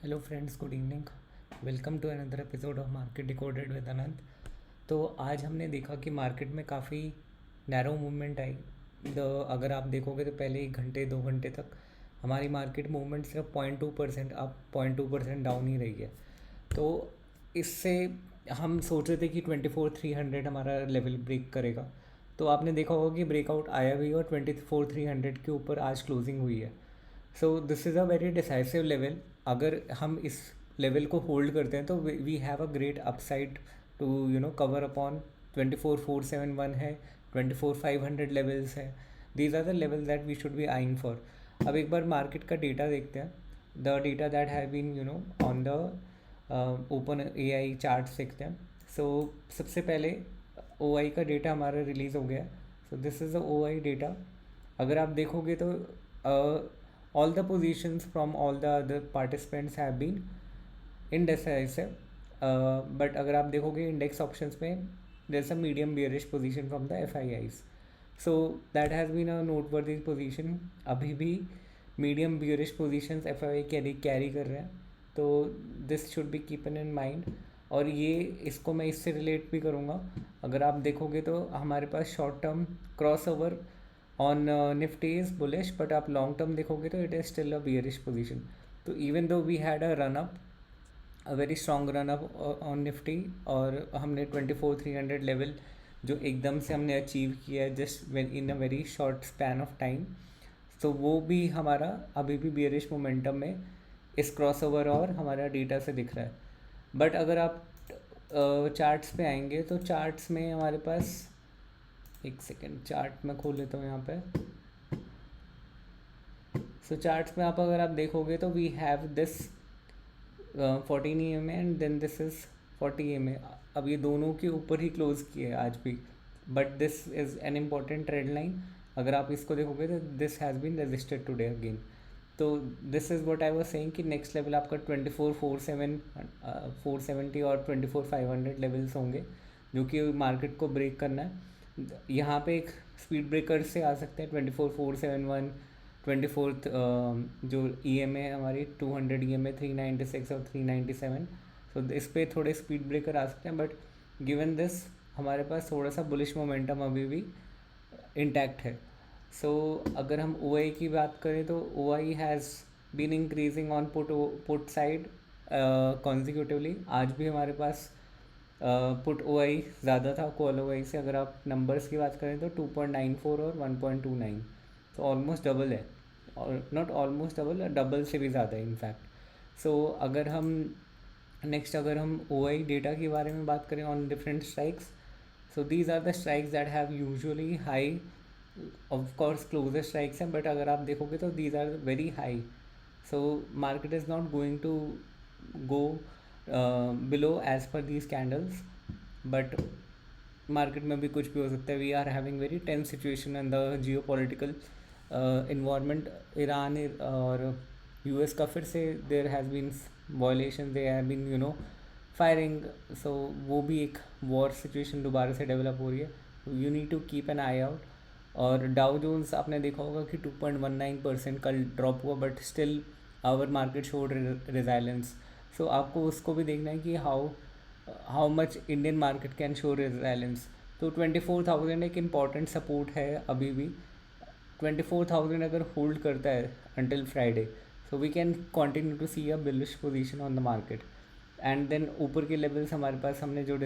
Hello friends, good evening. Welcome to another episode of market decoded with Anant. तो आज हमने देखा कि मार्केट में काफ़ी नैरो मूवमेंट आई। अगर आप देखोगे तो पहले 1 घंटे 2 घंटे तक हमारी मार्केट मूवमेंट सिर्फ 0.2% अप 0.2% डाउन ही रही है। तो इससे हम सोच रहे थे कि 24,300 हमारा लेवल ब्रेक करेगा। तो आपने देखा होगा कि ब्रेकआउट आया भी और 24,300 के ऊपर आज क्लोजिंग हुई है। So this is a very decisive level. अगर हम इस लेवल को होल्ड करते हैं तो we have a great upside to cover upon 24,471 है, 24,500 लेवल्स है। These are the level that we should be eyeing for. अब एक बार मार्केट का डेटा देखते हैं। The data that have been on the open AI charts देखते हैं। सो सबसे पहले OI का डेटा हमारा रिलीज़ हो गया। सो this is the OI data. अगर आप देखोगे तो all the positions from all the other participants have been indecisive, but अगर आप देखोगे इंडेक्स ऑप्शंस में there's a medium bearish position from the FIIs, so that has been a noteworthy position. अभी भी medium bearish positions FII carry कर रहे हैं, तो this should be keeping in mind. और ये इसको मैं इससे रिलेट भी करूँगा। अगर आप देखोगे तो हमारे पास short term cross over on Nifty is bullish, but आप long term देखोगे तो it is still a bearish position. तो even though we had a run up, a very strong run up on Nifty, और हमने 24,300 level जो एकदम से हमने अचीव किया है just in a very short span of time, तो वो भी हमारा अभी भी bearish मोमेंटम में इस क्रॉस ओवर और हमारा डेटा से दिख रहा है। बट अगर आप चार्ट्स पे आएंगे तो चार्ट्स में हमारे पास एक सेकेंड चार्ट में खोल लेता हूँ यहाँ पे। सो चार्ट्स में अगर आप देखोगे तो we have this 14 EMA and then this is 40 EMA। अब ये दोनों के ऊपर ही क्लोज किए आज भी, but this is an important trade line. अगर आप इसको देखोगे तो this has been registered today again. तो this is what I was saying कि नेक्स्ट लेवल आपका 24,470 और 24,500 लेवल्स होंगे, जो कि मार्केट को ब्रेक करना है। यहाँ पे एक स्पीड ब्रेकर से आ सकते हैं 24,471, 24th जो EMA है हमारी 200 EMA 396 और 397। सो इस पर थोड़े स्पीड ब्रेकर आ सकते हैं, बट गिवन दिस हमारे पास थोड़ा सा बुलिश मोमेंटम अभी भी इंटैक्ट है। सो अगर हम OI की बात करें तो OI has been increasing on put side consecutively. आज भी हमारे पास पुट OI ज़्यादा था कॉल OI से। अगर आप नंबर्स की बात करें तो 2.94 और 1.29, तो ऑलमोस्ट डबल है, और नॉट ऑलमोस्ट डबल, डबल से भी ज़्यादा है इनफैक्ट। सो अगर हम नेक्स्ट अगर हम OI डेटा के बारे में बात करें on different strikes, so these are the strikes that have usually high, of course closure strikes हैं, बट अगर आप देखोगे तो these are very high. So market is not going to go below as per these candles, but market में भी कुछ भी हो सकता है। We are having very tense situation in the geopolitical environment. Iran और US का फिर से there has been violation, they have been firing. So वो भी एक वॉर सिचुएशन दोबारा से डेवलप हो रही है। You need to keep an eye out. और डाउ जोन्स आपने देखा होगा कि 2.19% कल ड्रॉप हुआ, but still our market showed resilience. So आपको उसको भी देखना है कि how much Indian market can show resilience. तो 24,000 एक इम्पॉर्टेंट सपोर्ट है अभी भी। 24,000 अगर होल्ड करता है until Friday, so we can continue to see a bullish position on the market. And then ऊपर के लेवल्स हमारे पास हमने जो